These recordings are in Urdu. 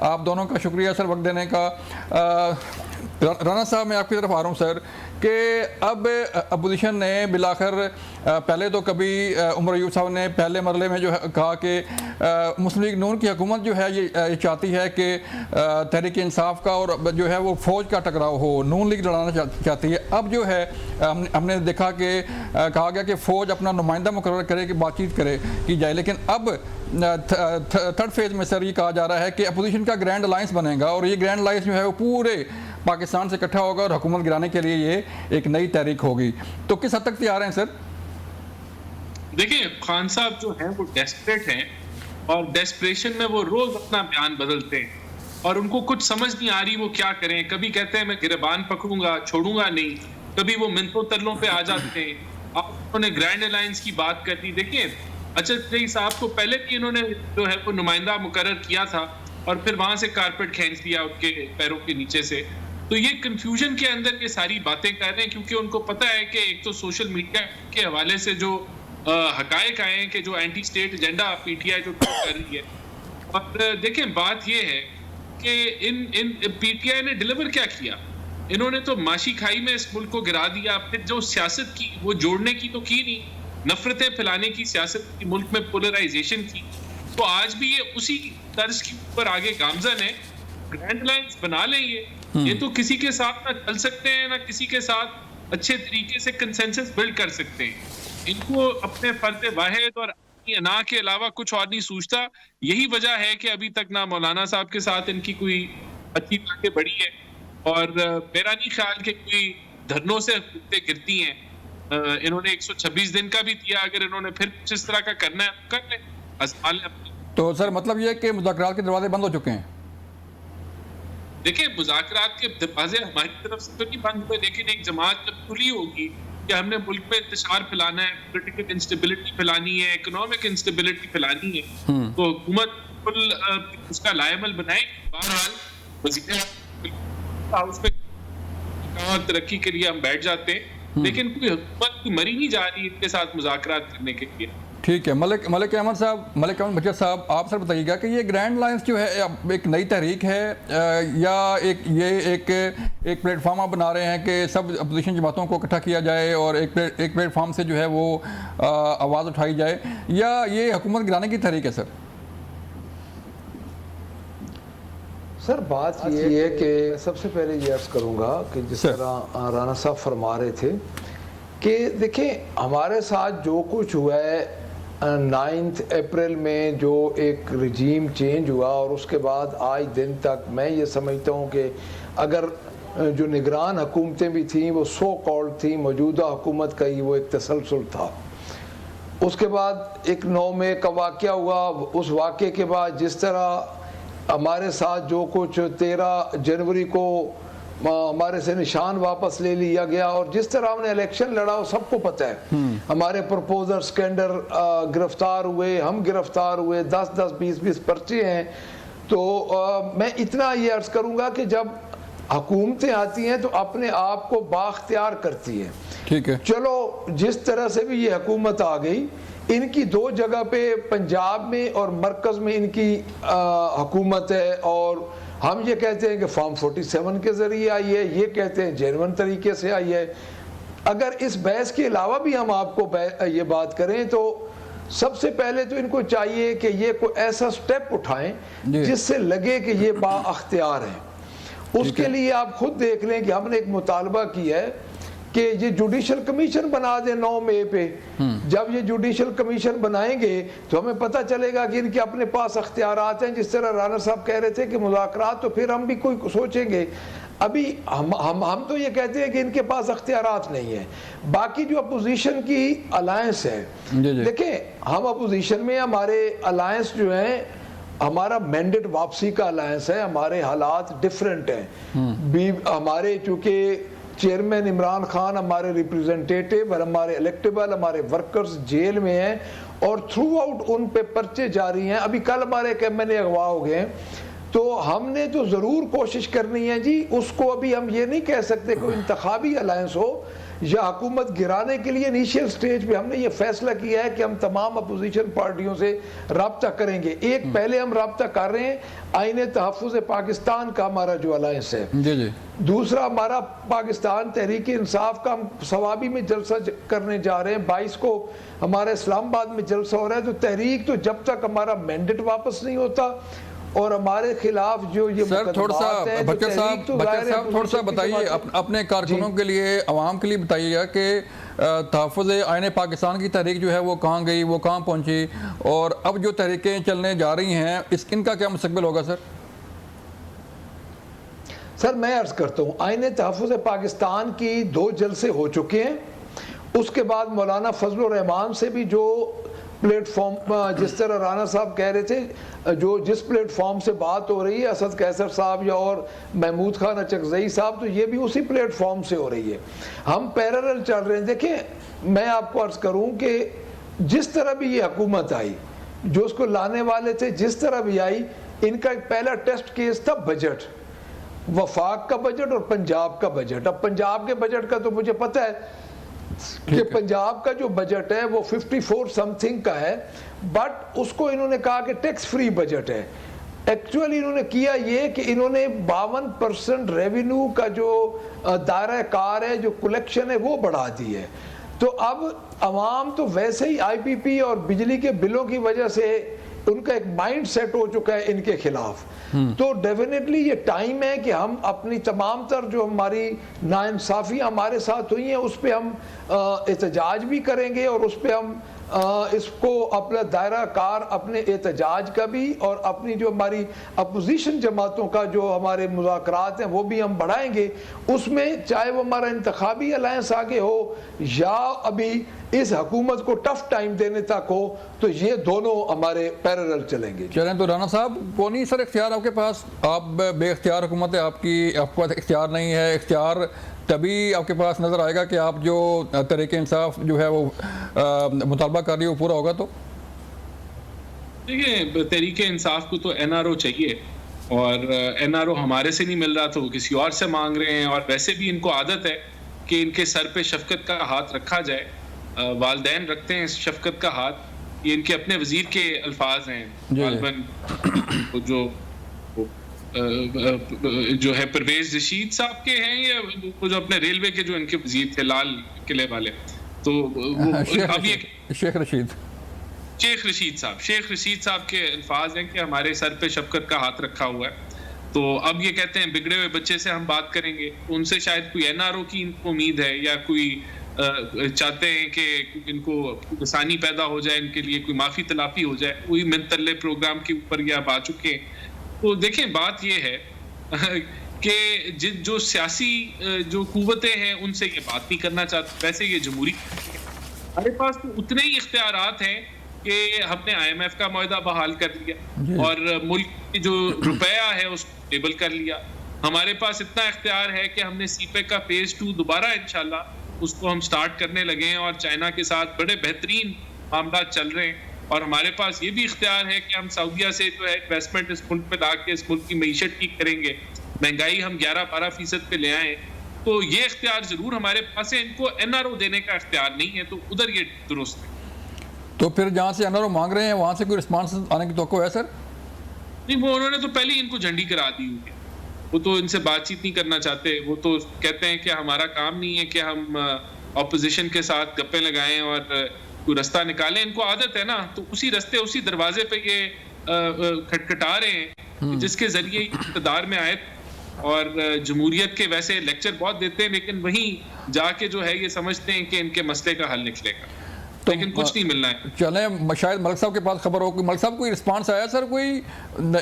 آپ دونوں کا شکریہ سر وقت دینے کا. رانا صاحب میں آپ کی طرف آ رہا ہوں سر کہ اب اپوزیشن نے بالآخر پہلے تو کبھی عمر ایوب صاحب نے پہلے مرحلے میں جو ہے کہا کہ مسلم لیگ نون کی حکومت جو ہے یہ چاہتی ہے کہ تحریک انصاف کا اور جو ہے وہ فوج کا ٹکراؤ ہو, نون لیگ لڑانا چاہتی ہے. اب جو ہے ہم نے دیکھا کہ کہا گیا کہ فوج اپنا نمائندہ مقرر کرے کہ بات چیت کی جائے, لیکن اب تھرڈ فیز میں سر یہ کہا جا رہا ہے کہ اپوزیشن کا گرینڈ الائنس بنے گا اور یہ گرینڈ الائنس جو ہے وہ پورے پاکستان سے اکٹھا ہوگا اور حکومت گرانے کے لیے یہ ایک نئی تحریک ہوگی. تو کس حد تک تیار ہیں سر؟ دیکھیں خان صاحب جو ہیں وہ ڈیسپریٹ ہیں اور ڈیسپریشن میں وہ روز اپنا بیان بدلتے ہیں اور ان کو کچھ سمجھ نہیں آ رہی وہ کیا کریں. کبھی کہتے ہیں میں گریبان پکڑوں گا چھوڑوں گا نہیں, کبھی وہ منتوں ترلوں پہ آ جاتے ہیں. آپ انہوں نے گرینڈ الائنس کی بات کر دی. دیکھیں اچھد صاحب کو پہلے بھی انہوں نے جو ہے وہ نمائندہ مقرر کیا تھا اور پھر وہاں سے کارپیٹ کھینچ دیا ان کے پیروں کے نیچے سے. تو یہ کنفیوژن کے اندر یہ ساری باتیں کر رہے ہیں کیونکہ ان کو پتہ ہے کہ ایک تو سوشل میڈیا کے حوالے سے جو حقائق آئے ہیں کہ جو anti state agenda P T I جو کر رہی ہے. اور دیکھیں بات یہ ہے کہ پی ٹی آئی نے ڈیلیور کیا کیا. انہوں نے تو ماشی کھائی میں اس ملک کو گرا دیا. پھر جو سیاست کی وہ جوڑنے کی تو کی نہیں, نفرتیں پھیلانے کی سیاست کی, ملک میں پولرائزیشن کی. تو آج بھی یہ اسی طرز کے اوپر آگے گامزن ہے. گرینڈ لائنز بنا لیں یہ تو کسی کے ساتھ نہ چل سکتے ہیں نہ کسی کے ساتھ اچھے طریقے سے کنسنسس بلڈ کر سکتے ہیں. ان کو اپنے فرد واحد اور اپنی انا کے علاوہ کچھ اور نہیں سوچتا. یہی وجہ ہے کہ ابھی تک نہ مولانا صاحب کے ساتھ ان کی کوئی اچھی باتیں بڑھی ہے اور میرا نہیں خیال کہ کوئی دھرنوں سے گرتی ہیں. انہوں نے 126 دن کا بھی دیا, اگر انہوں نے پھر کچھ اس طرح کا کرنا ہے کر لیں. تو سر مطلب یہ کہ مذاکرات کے دروازے بند ہو چکے ہیں؟ دیکھیں مذاکرات کے دروازے ہماری طرف سے تو نہیں بند ہوئے, لیکن ایک جماعت جب کھلی ہوگی کہ ہم نے ملک میں انتشار پھیلانا ہے, پولیٹیکل انسٹیبلٹی پھیلانی ہے, اکنامک انسٹیبلٹی پھیلانی ہے, تو حکومت اس کا لائمل بنائے. بہرحال وزیر ہاؤس میں ترقی کے لیے ہم بیٹھ جاتے ہیں, لیکن کوئی حکومت کی مری نہیں جا رہی ان کے ساتھ مذاکرات کرنے کے لیے. ٹھیک ہے. ملک احمد بچر صاحب آپ سر بتائیے گا کہ یہ گرینڈ لائنس جو ہے ایک نئی تحریک ہے یا ایک پلیٹ فارم آپ بنا رہے ہیں کہ سب اپوزیشن جماعتوں کو اکٹھا کیا جائے اور ایک پلیٹ فارم سے جو ہے وہ آواز اٹھائی جائے, یا یہ حکومت گرانے کی تحریک ہے سر؟ سر بات یہ ہے کہ سب سے پہلے یہ عرض کروں گا کہ جس طرح رانا صاحب فرما رہے تھے کہ دیکھیں ہمارے ساتھ جو کچھ ہوا ہے 9 اپریل میں جو ایک رجیم چینج ہوا اور اس کے بعد آج دن تک میں یہ سمجھتا ہوں کہ اگر جو نگران حکومتیں بھی تھیں وہ سو کالڈ تھیں, موجودہ حکومت کا ہی وہ ایک تسلسل تھا. اس کے بعد ایک 9 مئی کا واقعہ ہوا, اس واقعے کے بعد جس طرح ہمارے ساتھ جو کچھ 13 جنوری کو ہمارے سے نشان واپس لے لیا گیا اور جس طرح ہم نے الیکشن لڑا وہ سب کو پتہ ہے. ہمارے پرپوزر سکینڈر گرفتار ہوئے, ہم گرفتار ہوئے, 10 20 پرچے ہیں. تو میں اتنا یہ عرض کروں گا کہ جب حکومتیں آتی ہیں تو اپنے آپ کو بااختیار کرتی ہیں. ٹھیک ہے, چلو جس طرح سے بھی یہ حکومت آ گئی, ان کی 2 جگہ پہ پنجاب میں اور مرکز میں ان کی حکومت ہے, اور ہم یہ کہتے ہیں کہ فارم 47 کے ذریعے آئی ہے, یہ کہتے ہیں جینون طریقے سے آئی ہے. اگر اس بحث کے علاوہ بھی ہم آپ کو یہ بات کریں تو سب سے پہلے تو ان کو چاہیے کہ یہ کوئی ایسا سٹیپ اٹھائیں جس سے لگے کہ یہ با اختیار ہیں. اس کے لیے آپ خود دیکھ لیں کہ ہم نے ایک مطالبہ کیا ہے کہ یہ جوڈیشل کمیشن بنا دیں 9 مئی پہ. جب یہ جوڈیشل کمیشن بنائیں گے تو ہمیں پتہ چلے گا کہ ان کے اپنے پاس اختیارات ہیں. جس طرح رانا صاحب کہہ رہے تھے کہ مذاکرات, تو پھر ہم بھی کوئی سوچیں گے. ابھی ہم تو یہ کہتے ہیں کہ ان کے پاس اختیارات نہیں ہیں. باقی جو اپوزیشن کی الائنس ہے, دیکھیں ہم اپوزیشن میں ہمارے الائنس جو ہیں, ہمارا مینڈیٹ واپسی کا الائنس ہے. ہمارے حالات ڈیفرنٹ ہیں. ہمارے چونکہ چیئرمین عمران خان ہمارے ریپریزنٹیٹیو اور ہمارے الیکٹیبل ہمارے ورکرز جیل میں ہیں اور تھرو آؤٹ ان پہ پرچے جاری ہیں. ابھی کل ہمارے ایک ایم این اے اغوا ہو گئے ہیں. تو ہم نے تو ضرور کوشش کرنی ہے جی, اس کو ابھی ہم یہ نہیں کہہ سکتے کوئی انتخابی الائنس ہو, یا حکومت گرانے کے لیے انیشیل سٹیج پہ ہم نے یہ فیصلہ کیا ہے کہ ہم تمام اپوزیشن پارٹیوں سے رابطہ کریں گے. ایک پہلے ہم رابطہ کر رہے ہیں آئین تحفظ پاکستان کا ہمارا جو الائنس ہے. دوسرا ہمارا پاکستان تحریک انصاف کا ہم ثوابی میں جلسہ کرنے جا رہے ہیں. 22 کو ہمارا اسلام آباد میں جلسہ ہو رہا ہے. تو تحریک تو جب تک ہمارا مینڈیٹ واپس نہیں ہوتا اور ہمارے خلاف جو یہ مقدمات ہیں. بچہ صاحب تھوڑا سا بتائیے اپنے کارکنوں کے لیے، عوام کے لیے بتائیے گا کہ تحفظ آئین پاکستان کی تحریک جو ہے وہ کہاں گئی، وہ کہاں پہنچی، اور اب جو تحریکیں چلنے جا رہی ہیں ان کا کیا مستقبل ہوگا سر؟ سر میں عرض کرتا ہوں آئین تحفظ پاکستان کی 2 جلسے ہو چکے ہیں. اس کے بعد مولانا فضل الرحمان سے بھی جو پلیٹ فارم، جس طرح رانا صاحب کہہ رہے تھے، جس پلیٹ فارم سے بات ہو رہی ہے اسد قیصر صاحب یا اور محمود خان اچکزئی صاحب، تو یہ بھی اسی پلیٹ فارم سے ہو رہی ہے. ہم پیرالل چل رہے ہیں. دیکھیں میں آپ کو عرض کروں کہ جس طرح بھی یہ حکومت آئی، جو اس کو لانے والے تھے جس طرح بھی آئی، ان کا ایک پہلا ٹیسٹ کیس تھا بجٹ، وفاق کا بجٹ اور پنجاب کا بجٹ. اب پنجاب کے بجٹ کا تو مجھے پتہ ہے کہ پنجاب کا جو بجٹ ہے وہ 54 سم تھنگ کا ہے، بٹ اس کو انہوں نے کہا کہ ٹیکس فری بجٹ ہے. ایکچولی انہوں نے کیا یہ کہ انہوں نے 52% ریونیو کا جو دائرہ کار ہے، جو کلیکشن ہے، وہ بڑھا دی ہے. تو اب عوام تو ویسے ہی آئی پی پی اور بجلی کے بلوں کی وجہ سے ان کا ایک مائنڈ سیٹ ہو چکا ہے ان کے خلاف. تو ڈیفینیٹلی یہ ٹائم ہے کہ ہم اپنی تمام تر جو ہماری ناانصافیاں ہمارے ساتھ ہوئی ہیں اس پہ ہم احتجاج بھی کریں گے، اور اس پہ ہم اس کو اپنا دائرہ کار اپنے احتجاج کا بھی اور اپنی جو ہماری اپوزیشن جماعتوں کا جو ہمارے مذاکرات ہیں وہ بھی ہم بڑھائیں گے. اس میں چاہے وہ ہمارا انتخابی الائنس آگے ہو یا ابھی اس حکومت کو ٹف ٹائم دینے تک ہو، تو یہ دونوں ہمارے پیرالل چلیں گے. چلیں تو رانا صاحب کو نہیں سر اختیار آپ کے پاس؟ آپ بے اختیار حکومت ہے، آپ کے پاس اختیار نہیں ہے. اختیار تبھی آپ کے پاس نظر آئے گا کہ آپ جو تحریک انصاف جو ہے وہ مطالبہ کر رہی ہے وہ پورا ہوگا. تو دیکھیں تحریک انصاف کو تو این آر او چاہیے، اور این آر او ہمارے سے نہیں مل رہا تو وہ کسی اور سے مانگ رہے ہیں. اور ویسے بھی ان کو عادت ہے کہ ان کے سر پہ شفقت کا ہاتھ رکھا جائے. والدین رکھتے ہیں شفقت کا ہاتھ، یہ ان کے اپنے وزیر کے الفاظ ہیں. غالباً جو ہے پرویز رشید صاحب کے ہیں، یا جو اپنے ریلوے کے جو ان کے وزیر تھے لال قلعے والے، تو اب یہ شیخ رشید صاحب کے الفاظ ہیں کہ ہمارے سر پہ شفقت کا ہاتھ رکھا ہوا ہے. تو اب یہ کہتے ہیں بگڑے ہوئے بچے سے ہم بات کریں گے. ان سے شاید کوئی این آر او کی امید ہے، یا کوئی چاہتے ہیں کہ ان کو آسانی پیدا ہو جائے، ان کے لیے کوئی معافی تلافی ہو جائے. وہی منتلے پروگرام کے اوپر یہ آپ آ چکے ہیں. تو دیکھیں بات یہ ہے کہ جو سیاسی جو قوتیں ہیں ان سے یہ بات نہیں کرنا چاہتے. ویسے یہ جمہوری ہمارے پاس تو اتنے ہی اختیارات ہیں کہ ہم نے آئی ایم ایف کا معاہدہ بحال کر لیا اور ملک کی جو روپیہ ہے اس کو ٹیبل کر لیا. ہمارے پاس اتنا اختیار ہے کہ ہم نے سی پیک کا فیز 2 دوبارہ انشاءاللہ اس کو ہم سٹارٹ کرنے لگے ہیں، اور چائنا کے ساتھ بڑے بہترین معاملات چل رہے ہیں. اور ہمارے پاس یہ بھی اختیار ہے کہ ہم سعودیہ سے جو ہے انویسٹمنٹ اس ملک میں لا کے اس ملک کی معیشت ٹھیک کریں گے. مہنگائی ہم 11-12% پہ لے آئیں. تو یہ اختیار ضرور ہمارے پاس ہے. ان کو این آر او دینے کا اختیار نہیں ہے، تو ادھر یہ درست ہے. تو پھر جہاں سے این آر او مانگ رہے ہیں وہاں سے کوئی رسپانس آنے کی توقع ہے سر؟ نہیں، وہ انہوں نے تو پہلے ہی ان کو جھنڈی کرا دی ہوئی ہے. وہ تو ان سے بات چیت نہیں کرنا چاہتے. وہ تو کہتے ہیں کہ ہمارا کام نہیں ہے کہ ہم اپوزیشن کے ساتھ گپیں لگائیں اور کوئی رستہ نکالیں. ان کو عادت ہے نا، تو اسی رستے اسی دروازے پہ یہ کھٹکھٹا رہے ہیں جس کے ذریعے اقتدار میں آئے. اور جمہوریت کے ویسے لیکچر بہت دیتے ہیں، لیکن وہیں جا کے جو ہے یہ سمجھتے ہیں کہ ان کے مسئلے کا حل نکلے گا، لیکن کچھ نہیں ملنا ہے. چلیں شاید ملک صاحب کے پاس خبر ہو. ملک صاحب کوئی رسپانس آیا سر؟ کوئی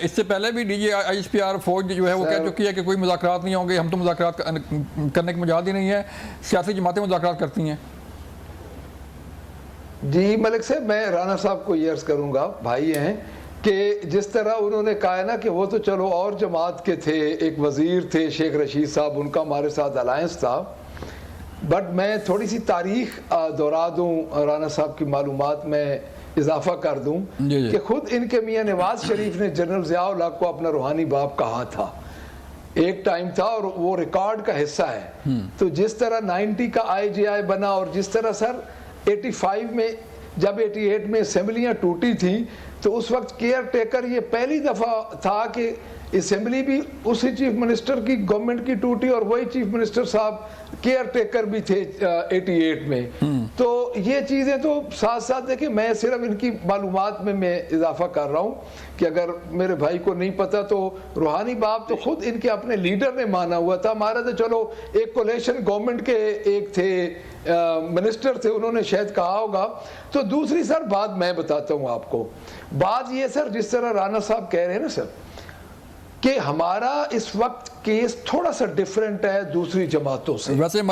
اس سے پہلے بھی D G I S P R فوج جو ہے وہ کہہ چکی ہے کہ کوئی مذاکرات نہیں ہوں گے، ہم تو مذاکرات کرنے کی مجال ہی نہیں ہے، سیاسی جماعتیں مذاکرات کرتی ہیں. جی ملک صاحب، میں رانا صاحب کو یہ عرض کروں گا، بھائی ہیں، کہ جس طرح انہوں نے کہا نا کہ وہ تو چلو اور جماعت کے تھے، ایک وزیر تھے شیخ رشید صاحب، ان کا ہمارے ساتھ الائنس تھا. بٹ میں تھوڑی سی تاریخ دہرا دوں، رانا صاحب کی معلومات میں اضافہ کر دوں کہ خود ان کے میاں نواز شریف نے جنرل ضیاء الحق کو اپنا روحانی باپ کہا تھا. ایک ٹائم تھا اور وہ ریکارڈ کا حصہ ہے. تو جس طرح 90 کا IGI بنا اور جس طرح سر 85 میں جب 88 میں اسمبلیاں ٹوٹی تھیں تو اس وقت کیئر ٹیکر یہ پہلی دفعہ تھا کہ اسمبلی بھی اسی چیف منسٹر کی گورنمنٹ کی ٹوٹی اور وہی چیف منسٹر صاحب کیئر ٹیکر بھی تھے 88 میں. تو یہ چیزیں تو ساتھ ساتھ دیکھیں میں صرف ان کی معلومات میں اضافہ کر رہا ہوں کہ اگر میرے بھائی کو نہیں پتا تو روحانی باپ تو خود ان کے اپنے لیڈر نے مانا ہوا تھا. ہمارا تو چلو ایک کولیشن گورنمنٹ کے ایک تھے منسٹر تھے انہوں نے شاید کہا ہوگا. تو دوسری سر بات میں بتاتا ہوں آپ کو. بات یہ سر جس طرح رانا صاحب کہہ رہے ہیں نا سر کہ ہمارا اس وقت کیس تھوڑا سا ڈیفرنٹ ہے دوسری جماعتوں سے. ویسے